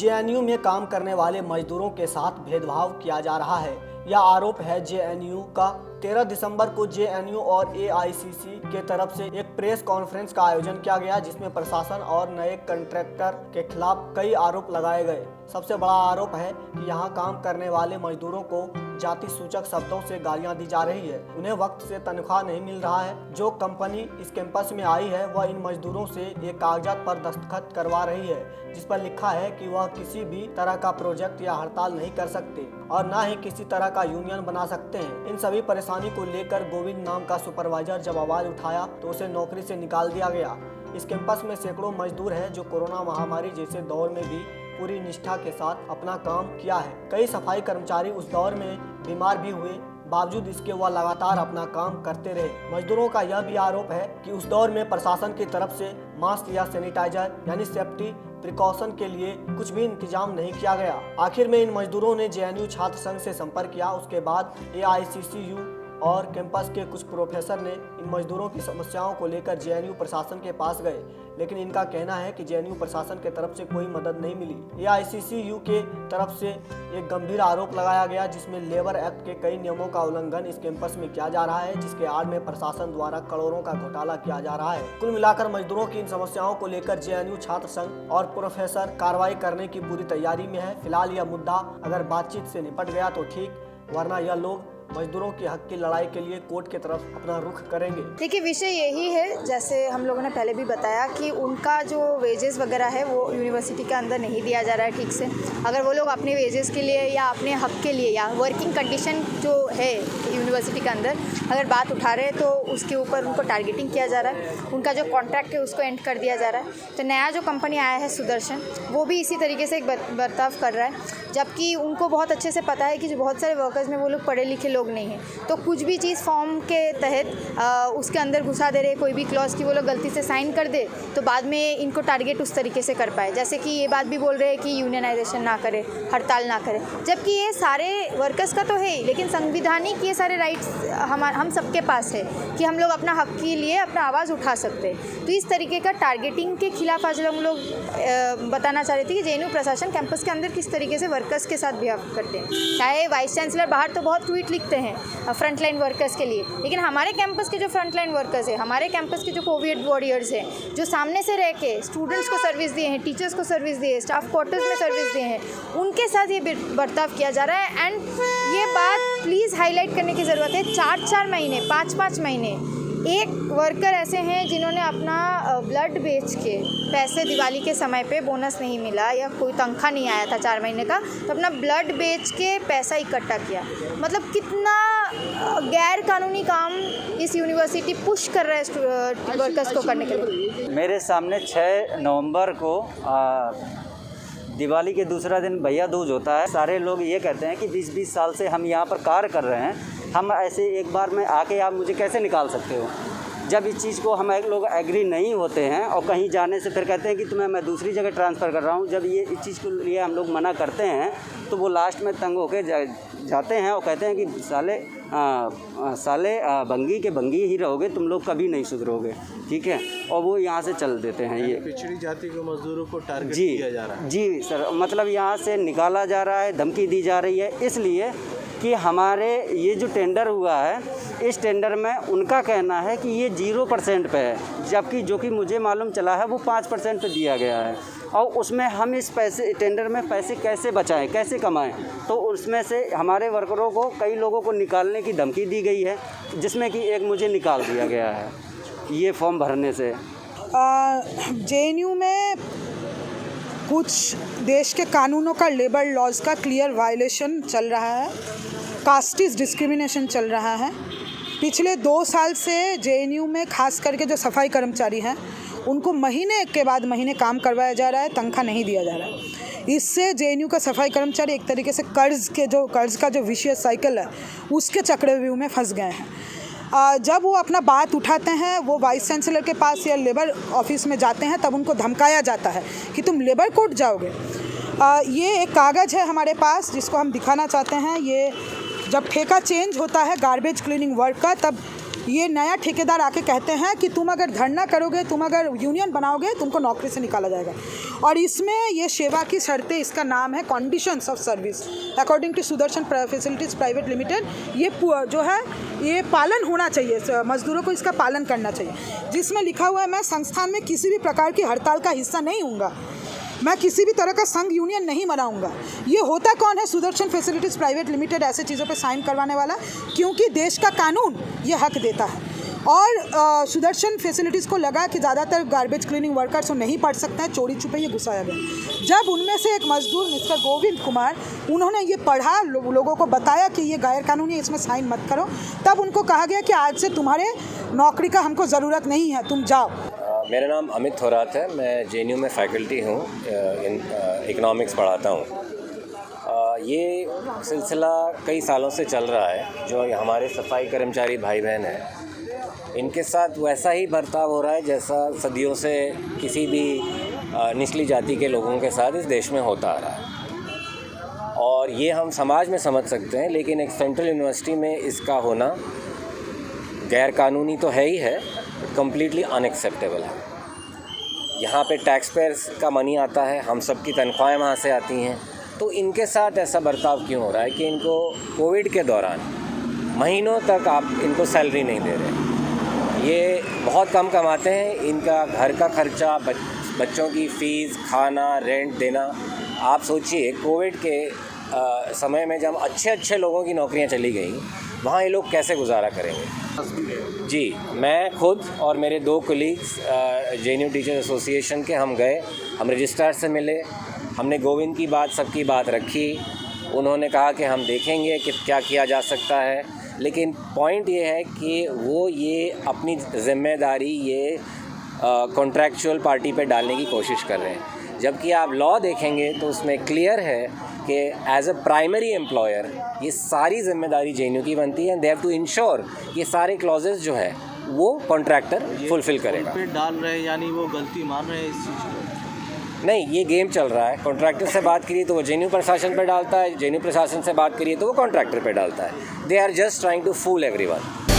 JNU में काम करने वाले मजदूरों के साथ भेदभाव किया जा रहा है। यह आरोप है जेएनयू का। 13 दिसंबर को जेएनयू और एआईसीसी के तरफ से एक प्रेस कॉन्फ्रेंस का आयोजन किया गया, जिसमें प्रशासन और नए कॉन्ट्रैक्टर के खिलाफ कई आरोप लगाए गए। सबसे बड़ा आरोप है कि यहां काम करने वाले मजदूरों को जाति सूचक शब्दों से गालियां दी जा रही है। उन्हें वक्त से तनख्वाह नहीं मिल रहा है। जो कंपनी इस कैंपस में आई है वह इन मजदूरों से एक कागजात पर दस्तखत करवा रही है, जिस पर लिखा है कि वह किसी भी तरह का प्रोजेक्ट या हड़ताल नहीं कर सकते और न ही किसी तरह का यूनियन बना सकते हैं। इन सभी परेशानी को लेकर गोविंद नाम का सुपरवाइजर जब आवाज उठाया तो उसे नौकरी से निकाल दिया गया। इस कैंपस में सैकड़ों मजदूर हैं जो कोरोना महामारी जैसे दौर में भी पूरी निष्ठा के साथ अपना काम किया है। कई सफाई कर्मचारी उस दौर में बीमार भी हुए, बावजूद इसके वह लगातार अपना काम करते रहे। मजदूरों का यह भी आरोप है कि उस दौर में प्रशासन की तरफ से मास्क या सैनिटाइजर यानी सेफ्टी प्रिकॉशन के लिए कुछ भी इंतजाम नहीं किया गया। आखिर में इन मजदूरों ने जेएनयू छात्र संघ से संपर्क किया। उसके बाद एआईसीसीयू और कैंपस के कुछ प्रोफेसर ने इन मजदूरों की समस्याओं को लेकर जेएनयू प्रशासन के पास गए, लेकिन इनका कहना है कि जेएनयू प्रशासन के तरफ से कोई मदद नहीं मिली। एआईसीसीयू के तरफ से एक गंभीर आरोप लगाया गया, जिसमें लेबर एक्ट के कई नियमों का उल्लंघन इस कैंपस में किया जा रहा है, जिसके आड़ में प्रशासन द्वारा करोड़ों का घोटाला किया जा रहा है। कुल मिलाकर मजदूरों की इन समस्याओं को लेकर जेएनयू छात्र संघ और प्रोफेसर कार्रवाई करने की पूरी तैयारी में है। फिलहाल यह मुद्दा अगर बातचीत से निपट गया तो ठीक, वरना यह लोग मजदूरों के हक की लड़ाई के लिए कोर्ट की तरफ अपना रुख करेंगे। देखिए, विषय यही है, जैसे हम लोगों ने पहले भी बताया कि उनका जो वेजेस वगैरह है वो यूनिवर्सिटी के अंदर नहीं दिया जा रहा है ठीक से। अगर वो लोग अपने वेजेस के लिए या अपने हक के लिए या वर्किंग कंडीशन जो है यूनिवर्सिटी के अंदर अगर बात उठा रहे हैं तो उसके ऊपर उनको टारगेटिंग किया जा रहा है। उनका जो कॉन्ट्रैक्ट है उसको एंड कर दिया जा रहा है। तो नया जो कंपनी आया है सुदर्शन, वो भी इसी तरीके से एक बर्ताव कर रहा है, जबकि उनको बहुत अच्छे से पता है कि जो बहुत सारे वर्कर्स में वो लोग पढ़े लिखे लोग नहीं हैं, तो कुछ भी चीज़ फॉर्म के तहत उसके अंदर घुसा दे रहे, कोई भी क्लॉज की वो लोग गलती से साइन कर दे तो बाद में इनको टारगेट उस तरीके से कर पाए। जैसे कि ये बात भी बोल रहे हैं कि यूनियनाइजेशन ना करे, हड़ताल ना करे, जबकि ये सारे वर्कर्स का तो है ही, लेकिन संविधानिक ये सारे राइट्स हम सबके पास है कि हम लोग अपना हक के लिए अपना आवाज़ उठा सकते हैं। तो इस तरीके का टारगेटिंग के खिलाफ आज हम लोग बताना चाह रहे थे कि जेएनयू प्रशासन कैंपस के अंदर किस तरीके से वर्कर्स के साथ बिहेव करते हैं। चाहे वाइस चांसलर बाहर तो बहुत ट्वीट लिखते हैं फ्रंटलाइन वर्कर्स के लिए, लेकिन हमारे कैंपस के जो फ्रंटलाइन वर्कर्स हैं, हमारे कैंपस के जो कोविड वॉरियर्स हैं, जो सामने से रह के स्टूडेंट्स को सर्विस दिए हैं, टीचर्स को सर्विस दिए हैं, स्टाफ क्वार्टर्स में सर्विस दिए हैं, उनके साथ ये बर्ताव किया जा रहा है। एंड ये बात प्लीज़ हाईलाइट करने की ज़रूरत है। 4-4 महीने, 5-5 महीने एक वर्कर ऐसे हैं जिन्होंने अपना ब्लड बेच के पैसे, दिवाली के समय पे बोनस नहीं मिला या कोई तनख्वाह नहीं आया था 4 महीने का, तो अपना ब्लड बेच के पैसा इकट्ठा किया। मतलब कितना गैर कानूनी काम इस यूनिवर्सिटी पुश कर रहा है वर्कर्स को करने के लिए। मेरे सामने 6 नवंबर को दिवाली के दूसरा दिन भैया दूज होता है। सारे लोग ये कहते हैं कि 20-20 साल से हम यहाँ पर कार्य कर रहे हैं, हम ऐसे एक बार में आके आप मुझे कैसे निकाल सकते हो। जब इस चीज़ को हम लोग एग्री नहीं होते हैं और कहीं जाने से फिर कहते हैं कि तुम्हें मैं दूसरी जगह ट्रांसफ़र कर रहा हूँ, जब ये इस चीज़ को लिए हम लोग मना करते हैं तो वो लास्ट में तंग होकर जाते हैं और कहते हैं कि साले बंगी के बंगी ही रहोगे, तुम लोग कभी नहीं सुधरोगे, ठीक है। और वो यहाँ से चल देते हैं। ये पिछड़ी जाति के मजदूरों को टारगेट किया जा रहा है। जी सर, मतलब यहाँ से निकाला जा रहा है, धमकी दी जा रही है, इसलिए कि हमारे ये जो टेंडर हुआ है, इस टेंडर में उनका कहना है कि ये 0% पे है, जबकि जो कि मुझे मालूम चला है वो 5% पे दिया गया है। और उसमें हम इस पैसे टेंडर में पैसे कैसे बचाएं, कैसे कमाएं, तो उसमें से हमारे वर्करों को, कई लोगों को निकालने की धमकी दी गई है, जिसमें कि एक मुझे निकाल दिया गया है ये फॉर्म भरने से। जेएनयू में कुछ देश के कानूनों का, लेबर लॉज का क्लियर वायलेशन चल रहा है, कास्टिस डिस्क्रिमिनेशन चल रहा है। पिछले 2 साल से जेएनयू में खास करके जो सफाई कर्मचारी हैं उनको महीने के बाद महीने काम करवाया जा रहा है, तनख्वाह नहीं दिया जा रहा है। इससे जेएनयू का सफाई कर्मचारी एक तरीके से कर्ज का जो विशियस साइकिल है उसके चक्रव्यूह में फंस गए हैं। जब वो अपना बात उठाते हैं, वो वाइस चांसलर के पास या लेबर ऑफिस में जाते हैं, तब उनको धमकाया जाता है कि तुम लेबर कोर्ट जाओगे। ये एक कागज़ है हमारे पास जिसको हम दिखाना चाहते हैं। ये जब ठेका चेंज होता है गार्बेज क्लीनिंग वर्क का, तब ये नया ठेकेदार आके कहते हैं कि तुम अगर धरना करोगे, तुम अगर यूनियन बनाओगे, तुमको नौकरी से निकाला जाएगा। और इसमें ये सेवा की शर्तें, इसका नाम है conditions of service according to Sudarshan facilities private limited. ये जो है ये पालन होना चाहिए, मजदूरों को इसका पालन करना चाहिए, जिसमें लिखा हुआ है मैं संस्थान में किसी भी प्रकार की हड़ताल का हिस्सा नहीं हूँगा, मैं किसी भी तरह का संघ यूनियन नहीं बनाऊंगा। ये होता कौन है? सुदर्शन फैसिलिटीज़ प्राइवेट लिमिटेड ऐसे चीज़ों पे साइन करवाने वाला, क्योंकि देश का कानून ये हक देता है। और सुदर्शन फैसिलिटीज़ को लगा कि ज़्यादातर गार्बेज क्लीनिंग वर्कर्स वो नहीं पढ़ सकते हैं, चोरी छुपे ये घुसाया गया। जब उनमें से एक मजदूर मिस्टर गोविंद कुमार, उन्होंने ये पढ़ा, लोगों को बताया कि ये गैर कानूनी, इसमें साइन मत करो, तब उनको कहा गया कि आज से तुम्हारे नौकरी का हमको ज़रूरत नहीं है, तुम जाओ। मेरा नाम अमित थोरात है, मैं JNU में फैकल्टी हूँ, इकोनॉमिक्स पढ़ाता हूँ। ये सिलसिला कई सालों से चल रहा है। जो हमारे सफाई कर्मचारी भाई बहन हैं, इनके साथ वैसा ही बर्ताव हो रहा है जैसा सदियों से किसी भी निचली जाति के लोगों के साथ इस देश में होता आ रहा है। और ये हम समाज में समझ सकते हैं, लेकिन एक सेंट्रल यूनिवर्सिटी में इसका होना गैर कानूनी तो है ही है, कम्प्लीटली अनएक्सेप्टेबल है। यहाँ पे टैक्स पेयर्स का मनी आता है, हम सब की तनख्वाहें वहाँ से आती हैं, तो इनके साथ ऐसा बर्ताव क्यों हो रहा है कि इनको कोविड के दौरान महीनों तक आप इनको सैलरी नहीं दे रहे। ये बहुत कम कमाते हैं, इनका घर का खर्चा, बच्चों की फ़ीस, खाना, रेंट देना। आप सोचिए कोविड के समय में जब अच्छे लोगों की नौकरियाँ चली गई, वहाँ ये लोग कैसे गुजारा करेंगे। जी, मैं खुद और मेरे 2 कोलीग्स JNU टीचर एसोसिएशन के हम गए, हम रजिस्ट्रार से मिले, हमने गोविंद की बात, सबकी बात रखी। उन्होंने कहा कि हम देखेंगे कि क्या किया जा सकता है, लेकिन पॉइंट ये है कि वो ये अपनी ज़िम्मेदारी ये कॉन्ट्रैक्चुअल पार्टी पे डालने की कोशिश कर रहे हैं। जबकि आप लॉ देखेंगे तो उसमें क्लियर है कि एज अ प्राइमरी एम्प्लॉयर ये सारी जिम्मेदारी JNU की बनती है। दे हैव टू इंश्योर ये सारे क्लॉजेस जो है वो कॉन्ट्रैक्टर फुलफिल करेगा। पे डाल रहे हैं, यानी वो गलती मान रहे हैं इस चीज़ को? नहीं, ये गेम चल रहा है। कॉन्ट्रैक्टर से बात करिए तो वो JNU प्रशासन पे डालता है, JNU प्रशासन से बात करिए तो वो कॉन्ट्रैक्टर पे डालता है। They are just trying to fool everyone.